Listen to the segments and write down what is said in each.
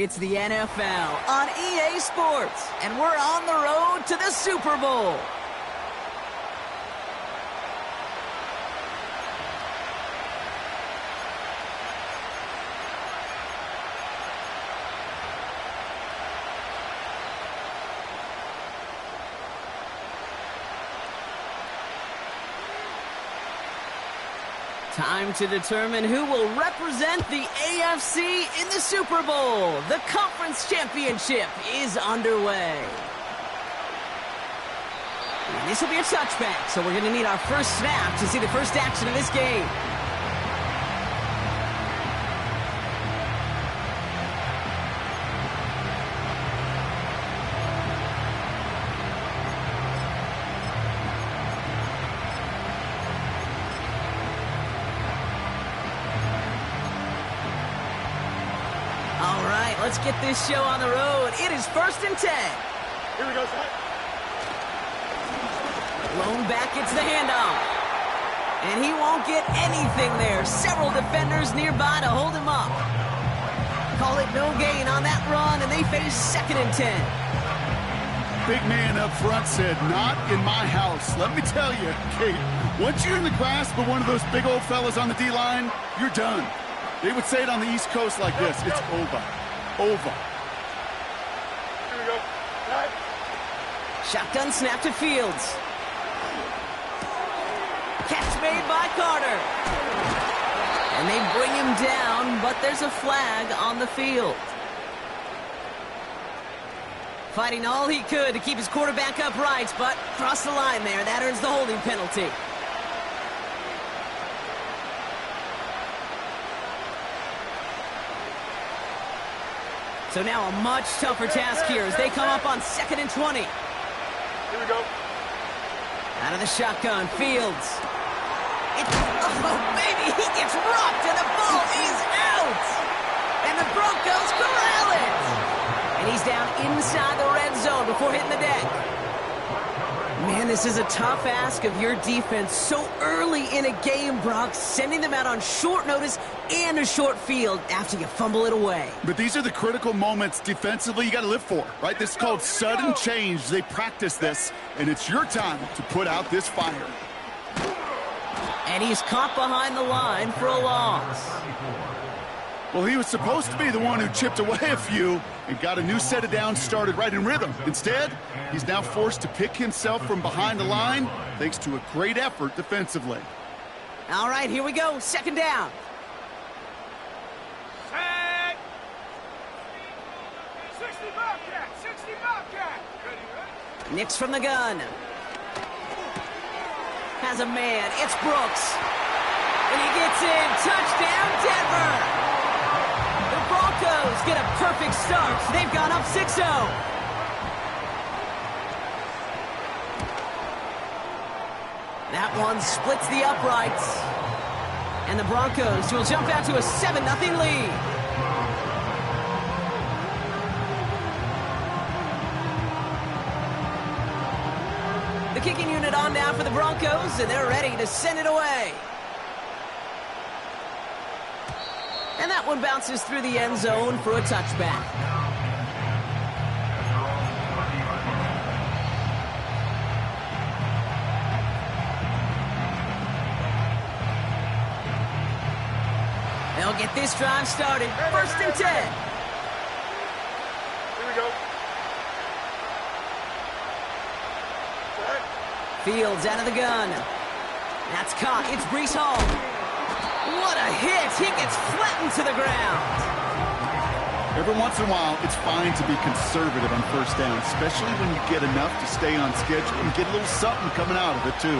It's the NFL on EA Sports, and we're on the road to the Super Bowl. Time to determine who will represent the AFC in the Super Bowl. The Conference Championship is underway. And this will be a touchback, so we're going to need our first snap to see the first action of this game. Let's get this show on the road. It is 1st and 10. Here we go, Zach. Blown back, it's the handoff. And he won't get anything there. Several defenders nearby to hold him up. Call it no gain on that run, and they face 2nd and 10. Big man up front said, not in my house. Let me tell you, Kate, once you're in the grasp of one of those big old fellas on the D-line, you're done. They would say it on the East Coast like this, it's over. Over. Here we go. Right. Shotgun snap to Fields. Catch made by Carter. And they bring him down, but there's a flag on the field. Fighting all he could to keep his quarterback upright, but crossed the line there. That earns the holding penalty. So now a much tougher task here as they come up on 2nd and 20. Here we go. Out of the shotgun, Fields. Oh, baby, he gets rocked and the ball is out. And the Broncos corral it. And he's down inside the red zone before hitting the deck. Man, this is a tough ask of your defense so early in a game, Brock, sending them out on short notice and a short field after you fumble it away. But these are the critical moments defensively you got to live for, right? This is called sudden change. They practice this, and it's your time to put out this fire. And he's caught behind the line for a loss. Well, he was supposed to be the one who chipped away a few and got a new set of downs started right in rhythm. Instead, he's now forced to pick himself from behind the line thanks to a great effort defensively. All right, here we go. 2nd down. Set. 60 Bobcat. 60 Bobcat. Nix from the gun. Has a man. It's Brooks. And he gets in. Touchdown, Denver. The Broncos get a perfect start. They've gone up 6-0. That one splits the uprights. And the Broncos will jump out to a 7-0 lead. The kicking unit on now for the Broncos, and they're ready to send it away. And that one bounces through the end zone for a touchback. They'll get this drive started. 1st and 10. Here we go. Fields out of the gun. That's caught. It's Breece Hall. What a hit. He gets flattened to the ground. Every once in a while, it's fine to be conservative on 1st down, especially when you get enough to stay on schedule and get a little something coming out of it, too.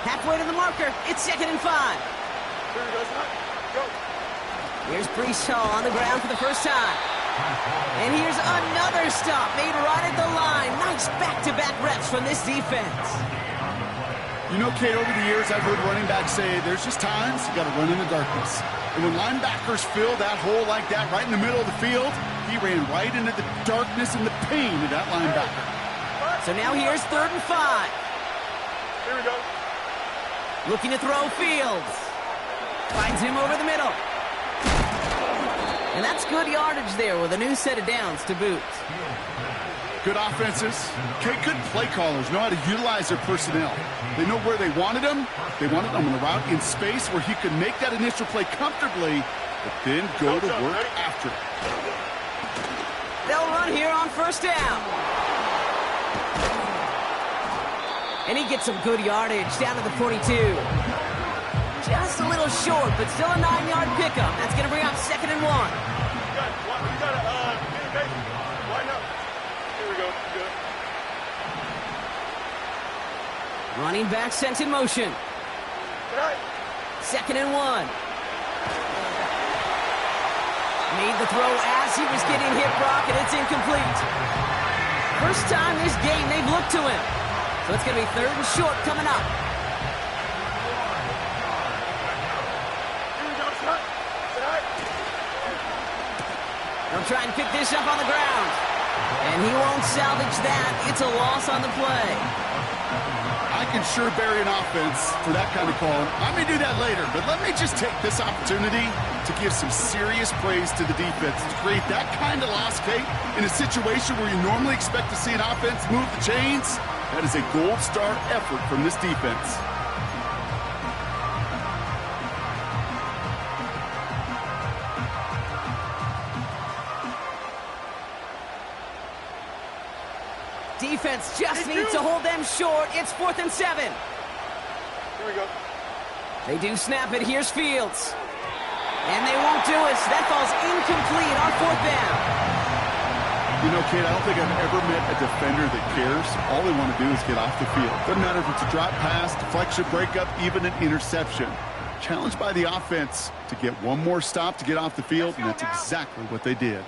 Halfway to the marker. It's 2nd and 5. Here we go, son. Go. Here's Breece Hall on the ground for the first time. And here's another stop made right at the line. Nice back-to-back reps from this defense. You know, Kate, over the years, I've heard running backs say there's just times you got to run in the darkness. And when linebackers fill that hole like that right in the middle of the field, he ran right into the darkness and the pain of that linebacker. So now here's 3rd and 5. Here we go. Looking to throw Fields. Finds him over the middle. And that's good yardage there with a new set of downs to boot. Good offenses. Okay, good play callers know how to utilize their personnel. They know where they wanted them. They wanted them on the route in space where he could make that initial play comfortably, but then go to work after it. They'll run here on first down. And he gets some good yardage down to the 42. Just a little short, but still a 9-yard pickup. That's going to bring up 2nd and 1. Running back sent in motion. 2nd and 1. Made the throw as he was getting hit, Brock, and it's incomplete. First time this game they've looked to him. So it's going to be 3rd and short coming up. They'll try and pick this up on the ground. And he won't salvage that. It's a loss on the play. I can sure bury an offense for that kind of call. I may do that later, but let me just take this opportunity to give some serious praise to the defense to create that kind of loss, Kate, in a situation where you normally expect to see an offense move the chains. That is a gold star effort from this defense. Defense just needs to hold them short. It's 4th and 7. Here we go. They do snap it. Here's Fields. And they won't do it. So that falls incomplete on 4th down. You know, Kate, I don't think I've ever met a defender that cares. All they want to do is get off the field. Doesn't matter if it's a drop pass, deflection, breakup, even an interception. Challenged by the offense to get one more stop to get off the field, and that's exactly what they did.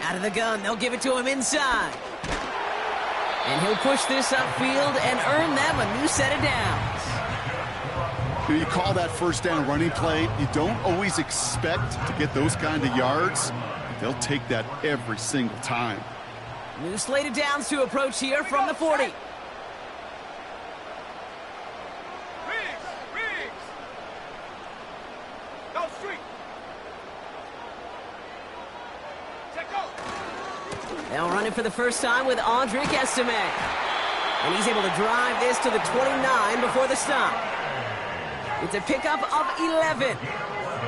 Out of the gun, they'll give it to him inside. And he'll push this upfield and earn them a new set of downs. You call that first down running play. You don't always expect to get those kind of yards. They'll take that every single time. New slate of downs to approach here from the 40. They'll run it for the first time with Audric Estime. And he's able to drive this to the 29 before the stop. It's a pickup of 11.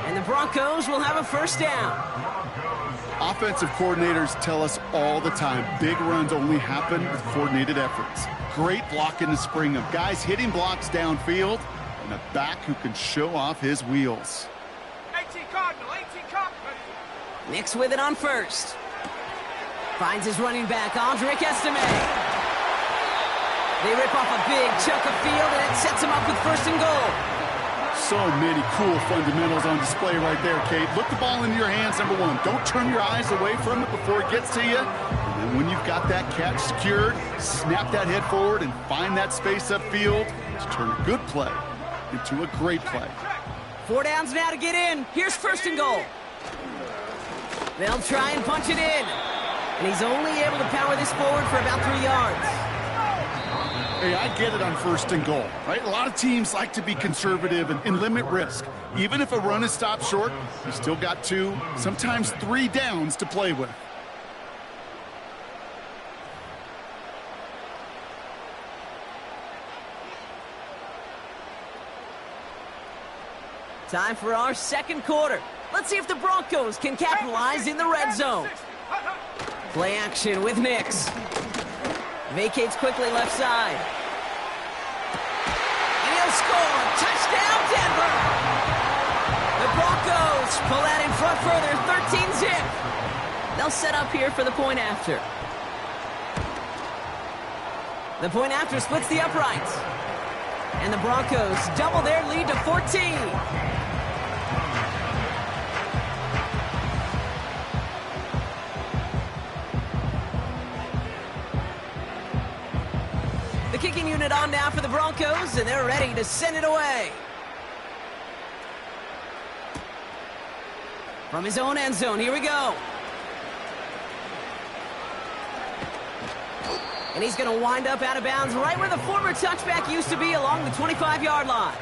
And the Broncos will have a first down. Offensive coordinators tell us all the time, big runs only happen with coordinated efforts. Great blocking to spring them. Guys hitting blocks downfield, and a back who can show off his wheels. 18 Cardinal, 18 Cardinal. Nix with it on first. Finds his running back, Audric Estime. They rip off a big chunk of field, and it sets him up with 1st and goal. So many cool fundamentals on display right there, Kate. Look the ball into your hands, number one. Don't turn your eyes away from it before it gets to you. And then when you've got that catch secured, snap that head forward and find that space upfield to turn a good play into a great play. 4 downs now to get in. Here's 1st and goal. They'll try and punch it in. And he's only able to power this forward for about 3 yards. Hey, I get it on 1st and goal, right? A lot of teams like to be conservative and limit risk. Even if a run is stopped short, you still got 2, sometimes 3 downs to play with. Time for our 2nd quarter. Let's see if the Broncos can capitalize in the red zone. Play action with Nix. Vacates quickly left side. And he'll score. Touchdown, Denver. The Broncos pull that in front further, 13-zip. They'll set up here for the point after. The point after splits the uprights. And the Broncos double their lead to 14. The kicking unit on now for the Broncos, and they're ready to send it away. From his own end zone, here we go. And he's going to wind up out of bounds right where the former touchback used to be, along the 25-yard line.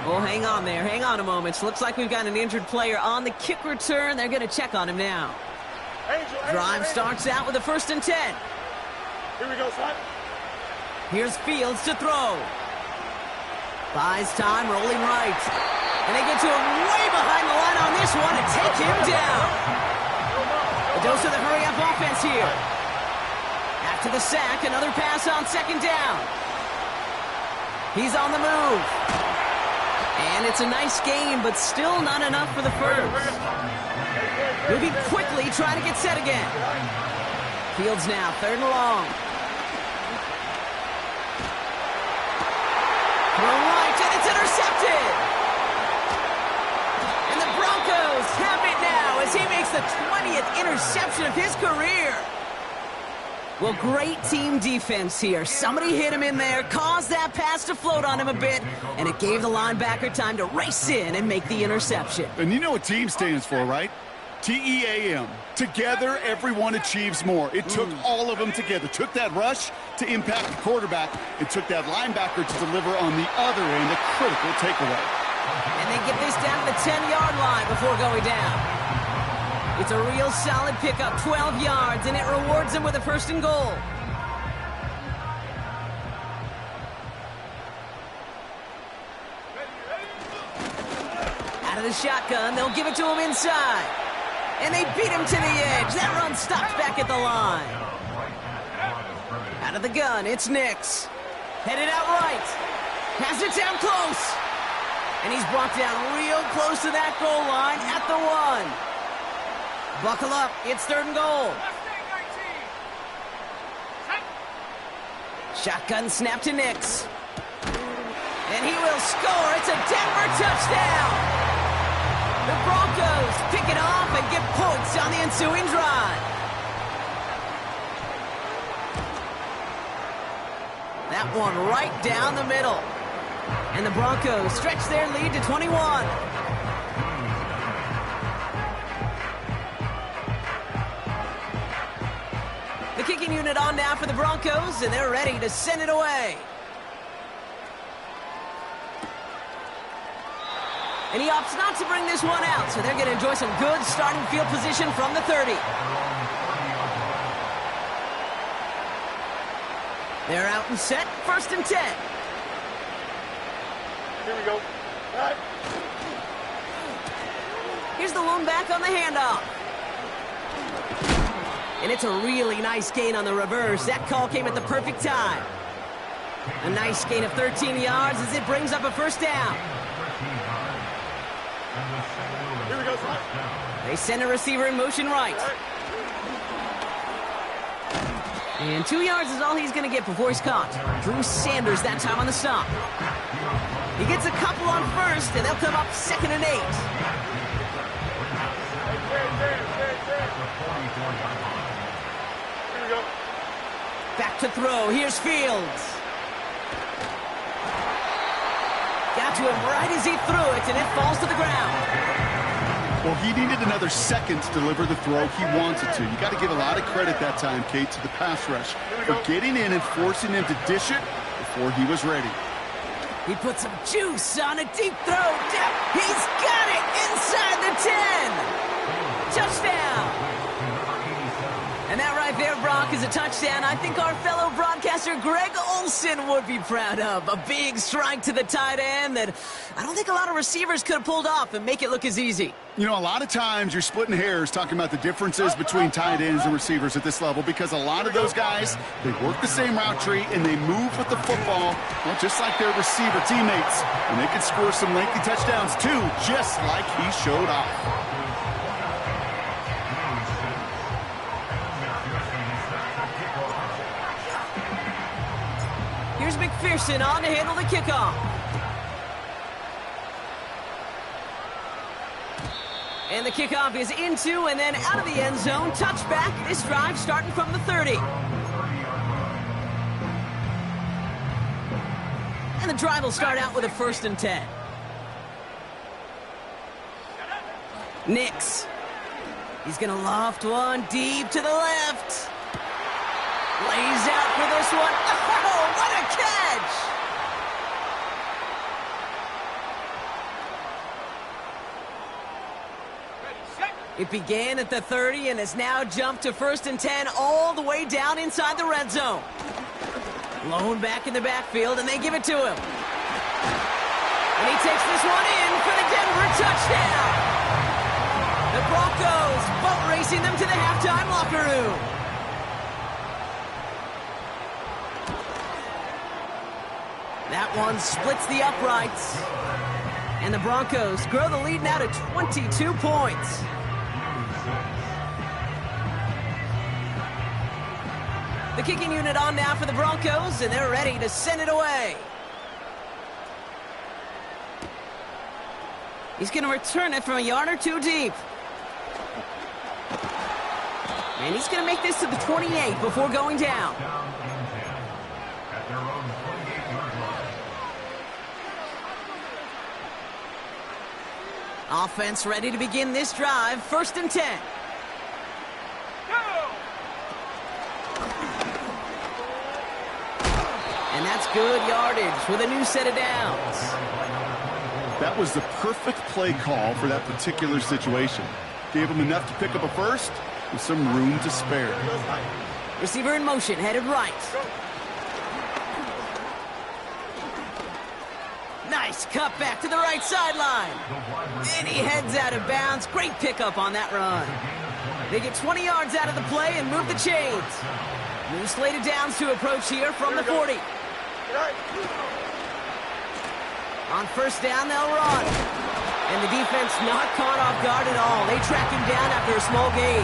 Oh, hang on there. Hang on a moment. Looks like we've got an injured player on the kick return. They're going to check on him now. Drive starts out with a 1st and 10. Here we go, son. Here's Fields to throw. Buys time, rolling right. And they get to him way behind the line on this one and take him down. A dose of the hurry-up offense here. After the sack, another pass on 2nd down. He's on the move. And it's a nice game, but still not enough for the first. Moving quickly, trying to get set again. Fields now, 3rd and long. Throw right, and it's intercepted. And the Broncos have it now as he makes the 20th interception of his career. Well, great team defense here. Somebody hit him in there, caused that pass to float on him a bit, and it gave the linebacker time to race in and make the interception. And you know what team stands for, right? T-E-A-M. Together, everyone achieves more. It took all of them together. Took that rush to impact the quarterback. It took that linebacker to deliver on the other end, a critical takeaway. And they get this down to the 10-yard line before going down. It's a real solid pickup, 12 yards, and it rewards them with a 1st and goal. Out of the shotgun, they'll give it to him inside. And they beat him to the edge. That run stopped back at the line. Out of the gun, it's Nix. Headed out right. Has it down close. And he's brought down real close to that goal line at the 1. Buckle up, it's 3rd and goal. Shotgun snap to Nix. And he will score. It's a Denver touchdown. The Broncos pick it off and get points on the ensuing drive. That one right down the middle. And the Broncos stretch their lead to 21. The kicking unit on now for the Broncos, and they're ready to send it away. And he opts not to bring this one out, so they're going to enjoy some good starting field position from the 30. They're out and set, 1st and 10. Here we go. All right. Here's the lone back on the handoff. And it's a really nice gain on the reverse. That call came at the perfect time. A nice gain of 13 yards as it brings up a 1st down. Here we go, son. They send a receiver in motion right. And 2 yards is all he's going to get before he's caught. Drew Sanders that time on the stop. He gets a couple on 1st, and they'll come up 2nd and 8. Back to throw. Here's Fields. Got to him right as he threw it, and it falls to the ground. Well, he needed another second to deliver the throw he wanted to. You got to give a lot of credit that time, Kate, to the pass rush for getting in and forcing him to dish it before he was ready. He put some juice on a deep throw. He's got it inside the 10. Touchdown. And that right there, Brock, is a touchdown I think our fellow broadcaster Greg Olsen would be proud of. A big strike to the tight end that I don't think a lot of receivers could have pulled off and make it look as easy. You know, a lot of times you're splitting hairs talking about the differences between tight ends and receivers at this level because a lot of those guys, they work the same route tree and they move with the football, well, just like their receiver teammates. And they can score some lengthy touchdowns too, just like he showed off. Here's McPherson on to handle the kickoff. And the kickoff is into and then out of the end zone. Touchback. This drive starting from the 30. And the drive will start out with a 1st and 10. Nix. He's going to loft one deep to the left. Lays out for this one. Oh, what a catch! It began at the 30 and has now jumped to 1st and 10 all the way down inside the red zone. Lone back in the backfield, and they give it to him. And he takes this one in for the Denver touchdown. The Broncos boat racing them to the halftime locker room. That one splits the uprights. And the Broncos grow the lead now to 22 points. The kicking unit on now for the Broncos, and they're ready to send it away. He's going to return it from a yard or two deep. And he's going to make this to the 28 before going down. Offense ready to begin this drive. 1st and 10. And that's good yardage with a new set of downs. That was the perfect play call for that particular situation. Gave him enough to pick up a first with some room to spare. Receiver in motion, headed right. Nice cut back to the right sideline. And he heads out of bounds. Great pickup on that run. They get 20 yards out of the play and move the chains. New slated downs to approach here from the 40. On 1st down, they'll run. And the defense not caught off guard at all. They track him down after a small gain.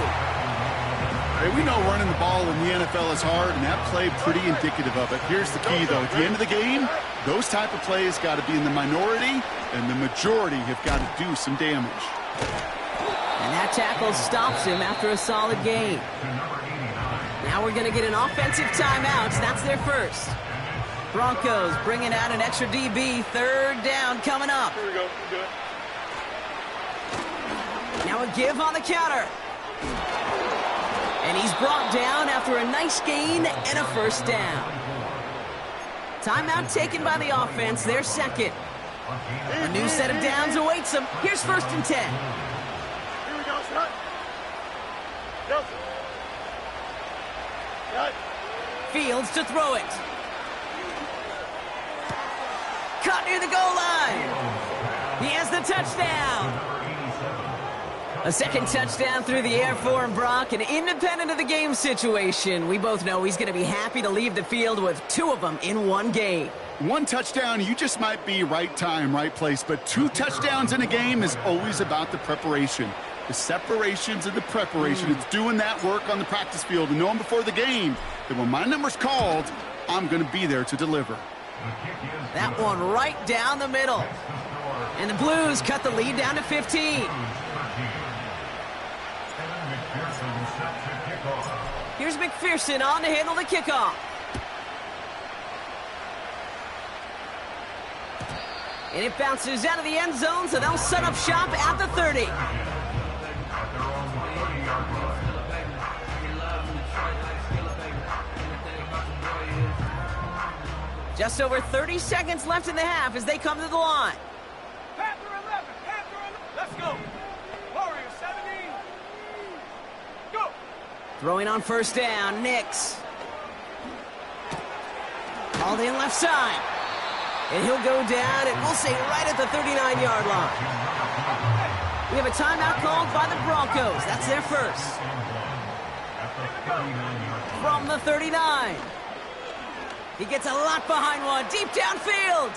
Hey, we know running the ball in the NFL is hard, and that play pretty indicative of it. Here's the key, though. At the end of the game, those type of plays got to be in the minority, and the majority have got to do some damage. And that tackle stops him after a solid gain. Now we're going to get an offensive timeout. That's their first. Broncos bringing out an extra DB. 3rd down coming up. Here we go. Do it. Now a give on the counter. And he's brought down after a nice gain and a 1st down. Timeout taken by the offense. Their second. A new set of downs awaits them. Here's 1st and 10. Here we go, Scott. Nelson. Cut. Fields to throw it. Caught near the goal line. He has the touchdown. A second touchdown through the air for him, Brock. And independent of the game situation, we both know he's going to be happy to leave the field with 2 of them in one game. 1 touchdown, you just might be right time, right place. But 2 touchdowns in a game is always about the preparation. The separations and the preparation. It's doing that work on the practice field and knowing before the game that when my number's called, I'm going to be there to deliver. That one right down the middle. And the Blues cut the lead down to 15. Here's McPherson on to handle the kickoff. And it bounces out of the end zone, so they'll set up shop at the 30. Just over 30 seconds left in the half as they come to the line. Panther 11. Panther 11. Let's go. Warriors 17. Go. Throwing on 1st down, Nix. Called in left side. And he'll go down, and we'll say right at the 39-yard line. We have a timeout called by the Broncos. That's their first. From the 39. He gets a lot behind one, deep downfield.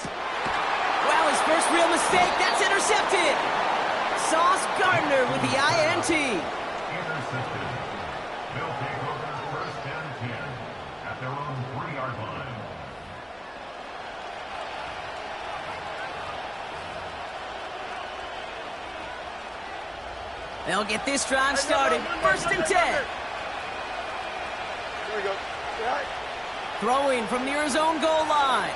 Well, his first real mistake, that's intercepted. Sauce Gardner with the INT. Intercepted. They'll take over 1st and 10 at their own 3-yard line. They'll get this drive started. 1st and 10. Here we go. Right. Throwing from near his own goal line.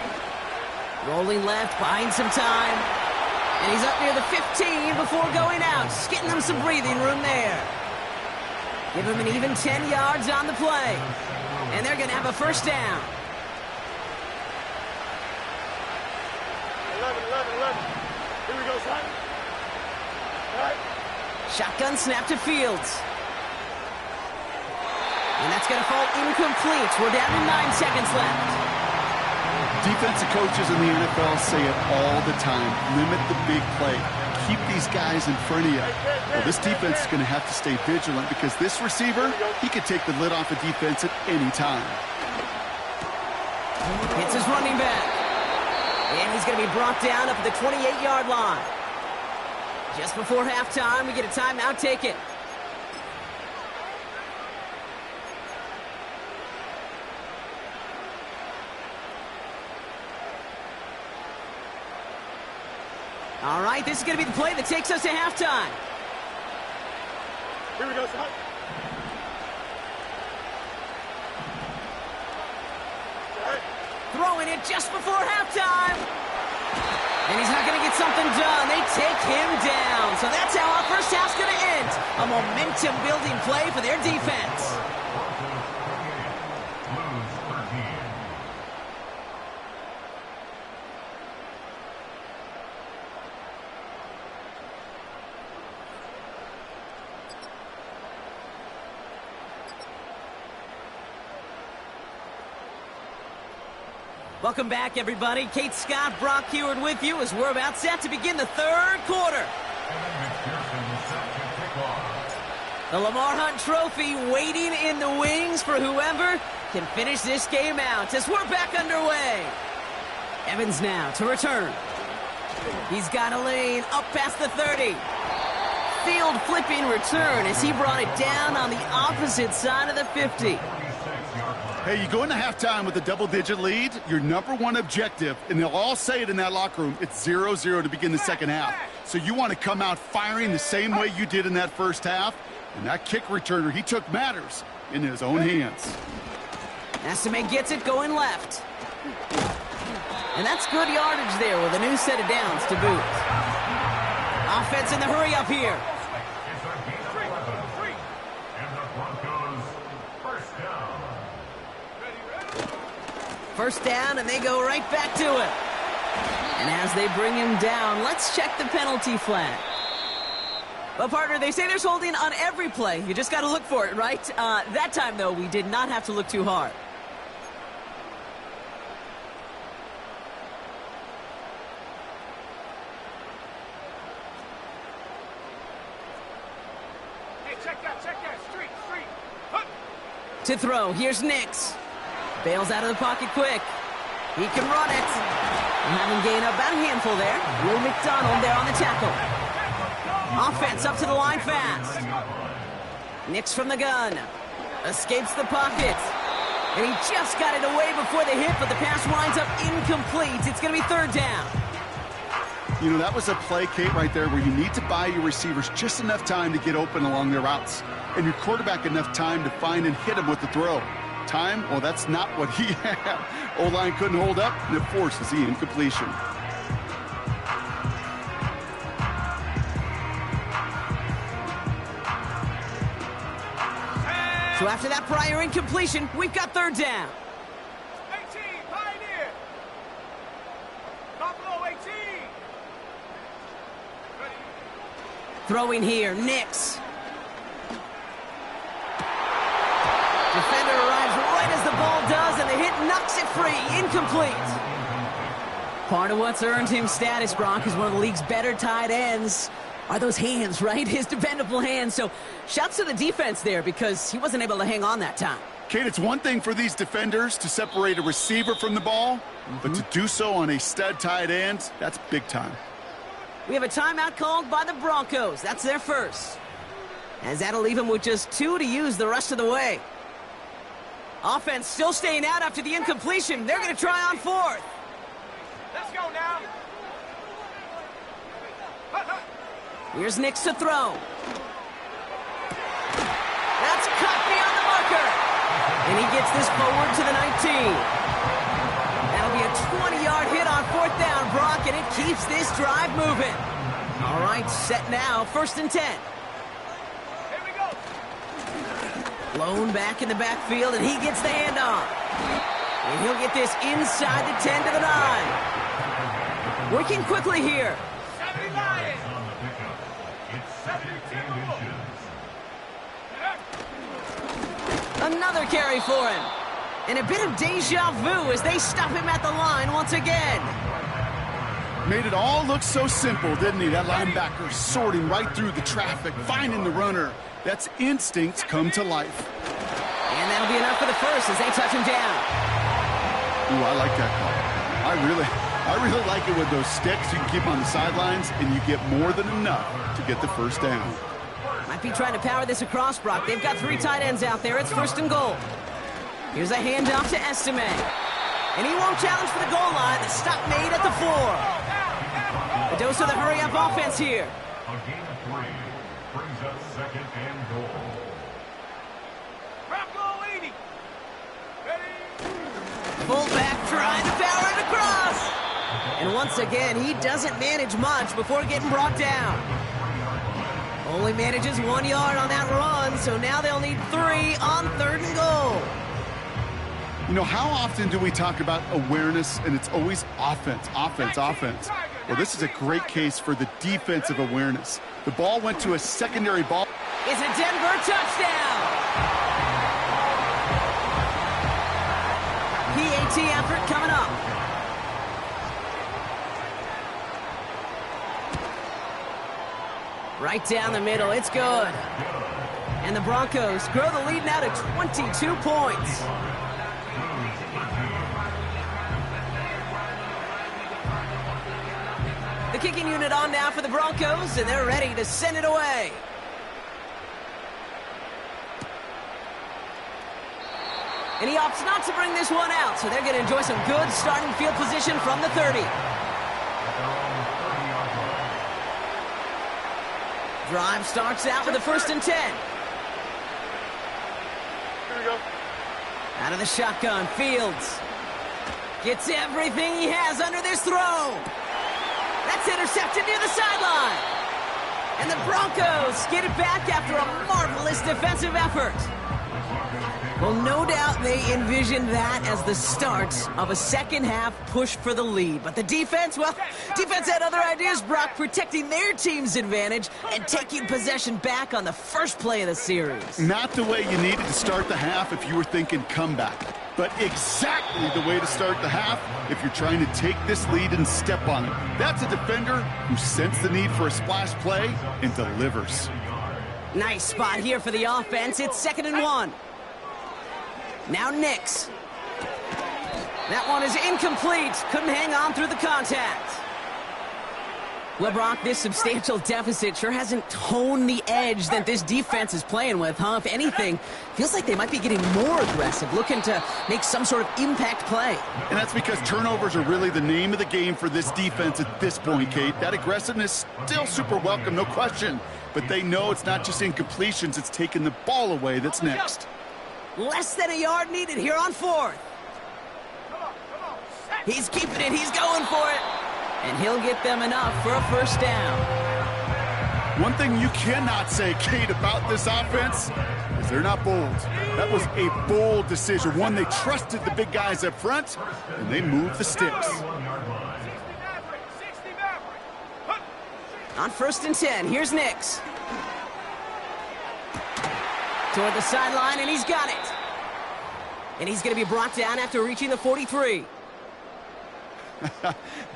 Rolling left, buying some time. And he's up near the 15 before going out. Just getting them some breathing room there. Give him an even 10 yards on the play. And they're going to have a first down. 11. Here we go, son. All right. Shotgun snap to Fields. And that's going to fall incomplete. We're down to 9 seconds left. Defensive coaches in the NFL say it all the time. Limit the big play. Keep these guys in front of you. Well, this defense is going to have to stay vigilant because this receiver, he could take the lid off a defense at any time. Hits his running back. And he's going to be brought down up at the 28-yard line. Just before halftime, we get a timeout taken. All right, this is going to be the play that takes us to halftime. Here we go, son. Throwing it just before halftime. And he's not going to get something done. They take him down. So that's how our first half's going to end. A momentum-building play for their defense. Welcome back, everybody. Kate Scott, Brock Heward with you as we're about set to begin the third quarter. The Lamar Hunt Trophy waiting in the wings for whoever can finish this game out as we're back underway. Evans now to return. He's got a lane up past the 30. Field flipping return as he brought it down on the opposite side of the 50. Hey, you go into halftime with a double-digit lead, your number one objective, and they'll all say it in that locker room, it's 0-0 to begin the second half. So you want to come out firing the same way you did in that first half, and that kick returner, he took matters in his own hands. Estimate gets it going left. And that's good yardage there with a new set of downs to boot. Offense in the hurry up here. First down, and they go right back to it. And as they bring him down, let's check the penalty flag. Well, partner, they say there's holding on every play. You just got to look for it, right? That time, though, we did not have to look too hard. Hey, check that. Street. Hup. To throw, here's Nix. Bails out of the pocket quick. He can run it. And having gained about a handful there. Will McDonald there on the tackle. Offense up to the line fast. Nix from the gun. Escapes the pocket. And he just got it away before the hit, but the pass winds up incomplete. It's going to be third down. You know, that was a play, Kate, right there where you need to buy your receivers just enough time to get open along their routes. And your quarterback enough time to find and hit him with the throw. Time? Well, that's not what he had. O-line couldn't hold up, and it forces the incompletion. So after that prior incompletion, we've got third down. 18, Pioneer. Buffalo 18. Ready. Throwing here, Nix. Defender arrives right as the ball does, and the hit knocks it free. Incomplete. Part of what's earned him status, Brock, is one of the league's better tight ends. Are those hands, right? His dependable hands. So shouts to the defense there because he wasn't able to hang on that time. Kate, it's one thing for these defenders to separate a receiver from the ball, but to do so on a stud tight end, that's big time. We have a timeout called by the Broncos. That's their first. As that'll leave him with just 2 to use the rest of the way. Offense still staying out after the incompletion. They're going to try on fourth. Let's go now. Here's Nix to throw. That's cut beyond the marker. And he gets this forward to the 19. That'll be a 20-yard hit on fourth down, Brock, and it keeps this drive moving. All right, set now, 1st and 10. Here we go. Blown back in the backfield, and he gets the handoff. And he'll get this inside the 10 to the 9. Working quickly here. Another carry for him. And a bit of deja vu as they stop him at the line once again. Made it all look so simple, didn't he? That linebacker sorting right through the traffic, finding the runner. That's instincts come to life. And that'll be enough for the first as they touch him down. Ooh, I like that call. I really like it with those sticks you can keep on the sidelines, and you get more than enough to get the first down. Might be trying to power this across, Brock. They've got 3 tight ends out there. It's 1st and goal. Here's a handoff to Estime. And he won't challenge for the goal line. The stop made at the 4. A dose of the hurry-up offense here. A gain of 3 brings up 2nd and goal. Fullback trying to power it across. And once again, he doesn't manage much before getting brought down. Only manages 1 yard on that run, so now they'll need 3 on 3rd and goal. You know, how often do we talk about awareness, and it's always offense, offense, offense? Well, this is a great case for the defensive awareness. The ball went to a secondary ball. It's a Denver touchdown. PAT effort coming up. Right down the middle, it's good. And the Broncos grow the lead now to 22 points. The kicking unit on now for the Broncos, and they're ready to send it away. And he opts not to bring this one out, so they're going to enjoy some good starting field position from the 30. Drive starts out with a 1st and 10. Here we go. Out of the shotgun, Fields gets everything he has under this throw. That's intercepted near the sideline. And the Broncos get it back after a marvelous defensive effort. Well, no doubt they envisioned that as the start of a second-half push for the lead. But the defense, well, defense had other ideas, Brock, protecting their team's advantage and taking possession back on the first play of the series. Not the way you needed to start the half if you were thinking comeback, but exactly the way to start the half if you're trying to take this lead and step on it. That's a defender who sensed the need for a splash play and delivers. Nice spot here for the offense. It's 2nd and 1. Now Nix. That one is incomplete. Couldn't hang on through the contact. Well, Brock, this substantial deficit sure hasn't toned the edge that this defense is playing with, huh? If anything, feels like they might be getting more aggressive, looking to make some sort of impact play. And that's because turnovers are really the name of the game for this defense at this point, Kate. That aggressiveness still super welcome, no question. But they know it's not just incompletions, it's taking the ball away that's next. Less than a yard needed here on 4th. He's keeping it. He's going for it. And he'll get them enough for a 1st down. One thing you cannot say, Kate, about this offense is they're not bold. That was a bold decision. One, they trusted the big guys up front, and they moved the sticks. On 1st and 10, here's Nix. Toward the sideline, and he's got it. And he's going to be brought down after reaching the 43.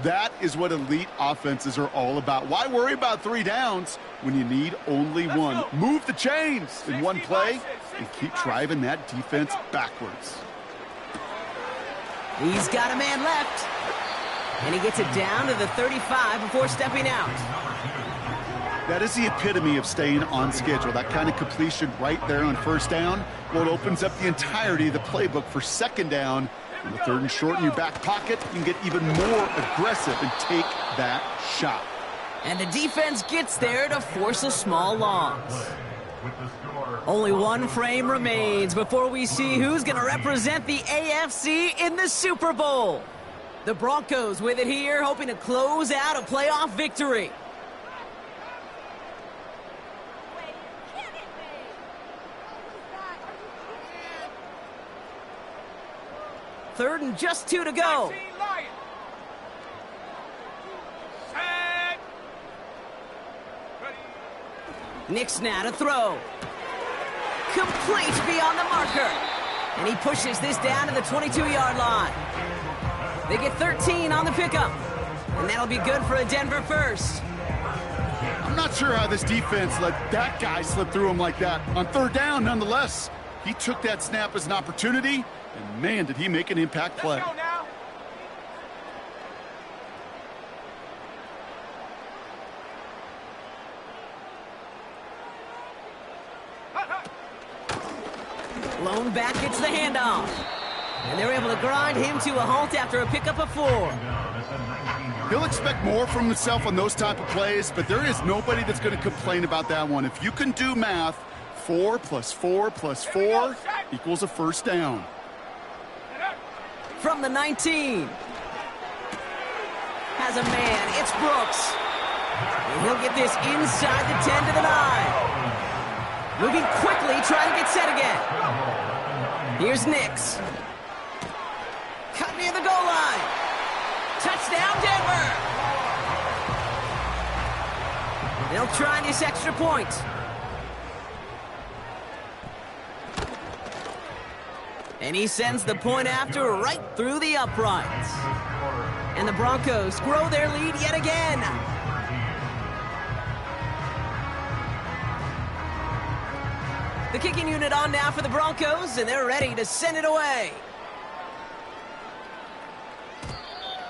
That is what elite offenses are all about. Why worry about 3 downs when you need only 1? Move the chains in one play and keep driving that defense backwards. He's got a man left. And he gets it down to the 35 before stepping out. That is the epitome of staying on schedule. That kind of completion right there on 1st down. Well, it opens up the entirety of the playbook for 2nd down. On the 3rd and short in your back pocket, you can get even more aggressive and take that shot. And the defense gets there to force a small loss. Only 1 frame remains before we see who's going to represent the AFC in the Super Bowl. The Broncos with it here, hoping to close out a playoff victory. 3rd and just 2 to go. Nick's now to throw. Complete beyond the marker. And he pushes this down to the 22-yard line. They get 13 on the pickup. And that'll be good for a Denver first. I'm not sure how this defense let that guy slip through him like that. On 3rd down, nonetheless, he took that snap as an opportunity, and man, did he make an impact play. Let's go now. Lone back gets the handoff. And they're able to grind him to a halt after a pickup of 4. He'll expect more from himself on those type of plays, but there is nobody that's going to complain about that one. If you can do math, 4 plus 4 plus 4 equals a first down. From the 19. Has a man. It's Brooks. And he'll get this inside the 10 to the 9. Moving quickly, trying to get set again. Here's Nix. Cut near the goal line. Touchdown, Denver. They'll try this extra point. And he sends the point after right through the uprights. And the Broncos grow their lead yet again. The kicking unit on now for the Broncos, and they're ready to send it away.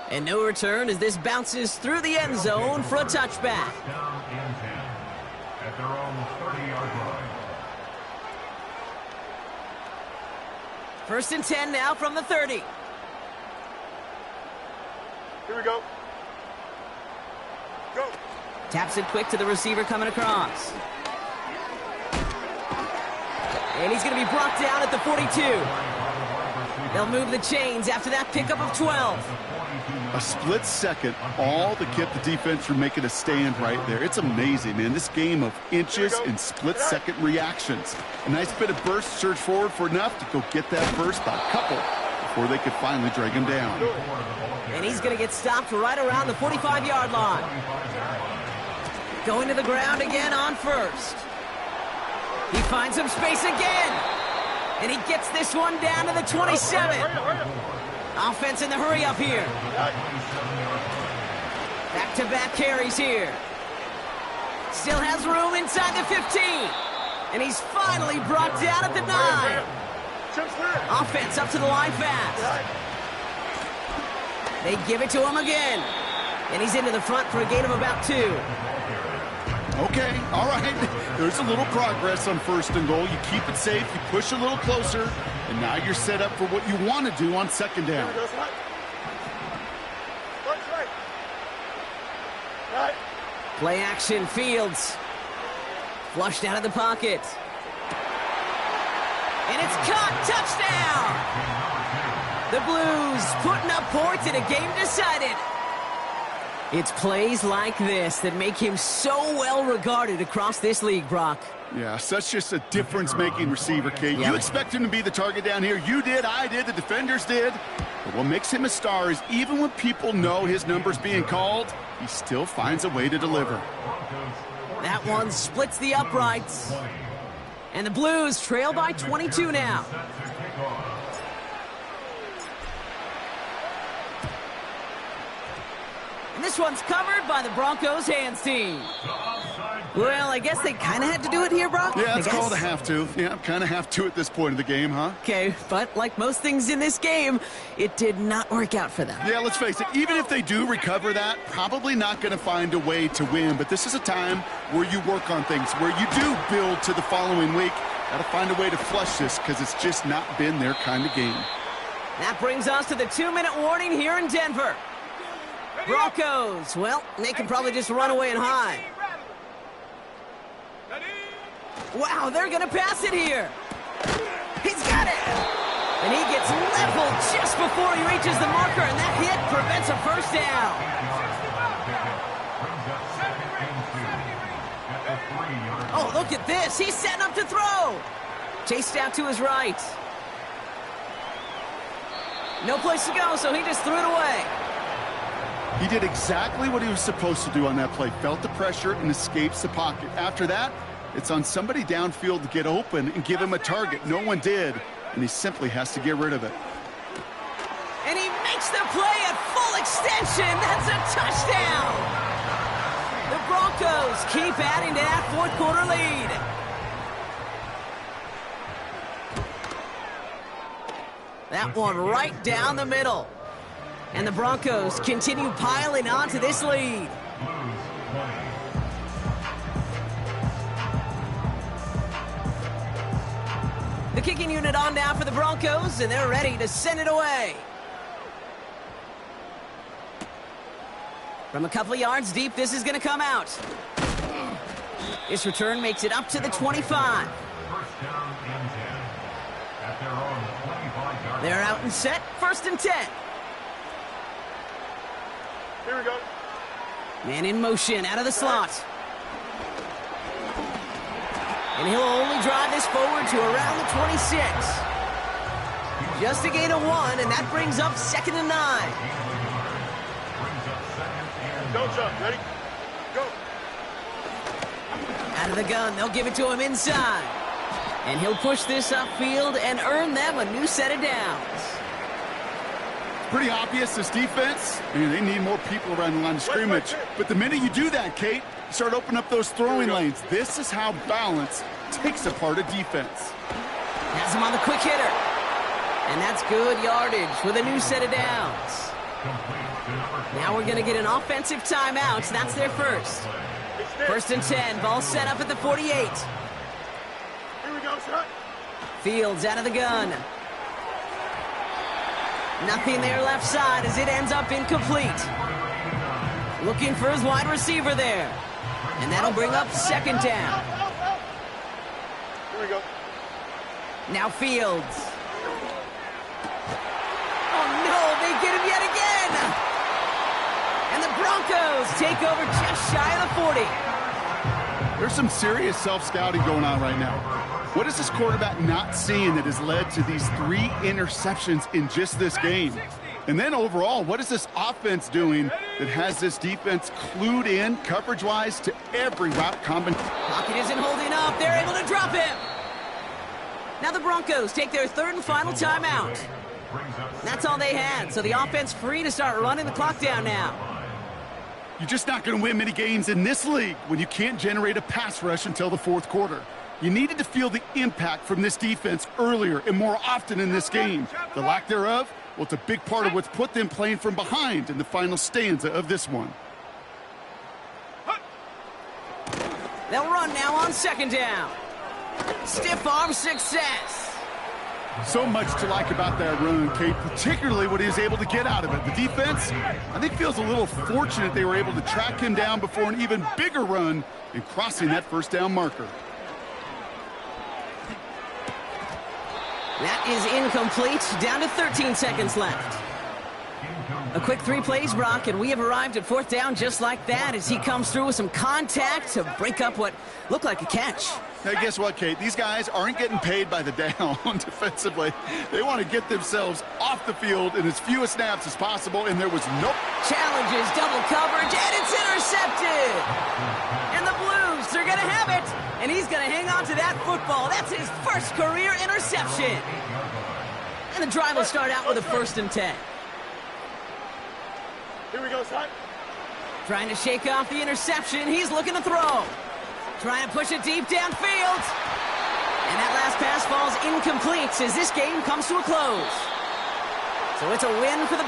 And no return as this bounces through the end zone for a touchback. Down in 10 at their own 30-yard line. 1st and 10 now from the 30. Here we go. Go. Taps it quick to the receiver coming across. And he's going to be brought down at the 42. They'll move the chains after that pickup of 12. A split second, all to get the defense from making a stand right there. It's amazing, man. This game of inches and split-second reactions. A nice bit of burst, surge forward for enough to go get that burst by a couple before they could finally drag him down. And he's going to get stopped right around the 45-yard line. Going to the ground again on 1st. He finds some space again. And he gets this one down to the 27. Offense in the hurry up here. Back-to-back carries here. Still has room inside the 15. And he's finally brought down at the 9. Offense up to the line fast. They give it to him again. And he's into the front for a gain of about 2. Okay, all right. There's a little progress on 1st and goal. You keep it safe, you push a little closer, and now you're set up for what you want to do on 2nd down. Play action, Fields. Flushed out of the pocket. And it's caught, touchdown! The Blues putting up points in a game decided. It's plays like this that make him so well regarded across this league, Brock. Yeah, such just a difference-making receiver, Kate. Yeah. You expect him to be the target down here. You did, I did, the defenders did. But what makes him a star is even when people know his number's being called, he still finds a way to deliver. That one splits the uprights. And the Blues trail by 22 now. And this one's covered by the Broncos hands team. Well, I guess they kind of had to do it here, Brock. Yeah, it's called a have to. Yeah, kind of have to at this point in the game, huh? Okay, but like most things in this game, it did not work out for them. Yeah, let's face it, even if they do recover that, probably not going to find a way to win. But this is a time where you work on things, where you do build to the following week. Got to find a way to flush this because it's just not been their kind of game. That brings us to the 2-minute warning here in Denver. Broncos, well, they can probably just run away and hide. Wow, they're going to pass it here. He's got it. And he gets leveled just before he reaches the marker, and that hit prevents a first down. Oh, look at this. He's setting up to throw. Chased out to his right. No place to go, so he just threw it away. He did exactly what he was supposed to do on that play. Felt the pressure and escapes the pocket. After that, it's on somebody downfield to get open and give him a target. No one did, and he simply has to get rid of it. And he makes the play at full extension. That's a touchdown. The Broncos keep adding to that fourth quarter lead. That one right down the middle. And the Broncos continue piling on to this lead. The kicking unit on now for the Broncos, and they're ready to send it away. From a couple of yards deep, this is going to come out. This return makes it up to the 25. First down and 10. At their own 25-yard. They're out and set, 1st and 10. Here we go. Man in motion, out of the slot. And he'll only drive this forward to around the 26. Just a gain of 1, and that brings up 2nd and 9. Go, Chuck. Ready? Go. Out of the gun, they'll give it to him inside. And he'll push this upfield and earn them a new set of downs. Pretty obvious, this defense, they need more people around the line of scrimmage. But the minute you do that, Kate, you start opening up those throwing lanes. This is how balance takes apart a defense. Has him on the quick hitter. And that's good yardage with a new set of downs. Now we're going to get an offensive timeout. That's their first. 1st and 10, ball set up at the 48. Here we go, Chuck. Fields out of the gun. Nothing there left side as it ends up incomplete. Looking for his wide receiver there. And that'll bring up 2nd down. Here we go. Now Fields. Oh no, they get him yet again. And the Broncos take over just shy of the 40. There's some serious self-scouting going on right now. What is this quarterback not seeing that has led to these 3 interceptions in just this game? And then overall, what is this offense doing that has this defense clued in coverage-wise to every route combination? Pocket isn't holding up. They're able to drop him. Now the Broncos take their 3rd and final timeout. That's all they had, so the offense free to start running the clock down now. You're just not going to win many games in this league when you can't generate a pass rush until the 4th quarter. You needed to feel the impact from this defense earlier and more often in this game. The lack thereof, well, it's a big part of what's put them playing from behind in the final stanza of this one. They'll run now on 2nd down. Stiff arm success. So much to like about that run, Kate, particularly what he was able to get out of it. The defense, I think, feels a little fortunate they were able to track him down before an even bigger run in crossing that 1st down marker. That is incomplete. Down to 13 seconds left. A quick 3 plays, Brock, and we have arrived at 4th down just like that as he comes through with some contact to break up what looked like a catch. Hey, guess what, Kate? These guys aren't getting paid by the down defensively. They want to get themselves off the field in as few snaps as possible, and there was no... Challenges, double coverage, and it's intercepted! And the Blues, they're going to have it! And he's going to hang on to that football. That's his first career interception. And the drive will start out with a 1st and 10. Here we go, son. Trying to shake off the interception. He's looking to throw. Trying to push it deep downfield. And that last pass falls incomplete as this game comes to a close. So it's a win for the Broncos.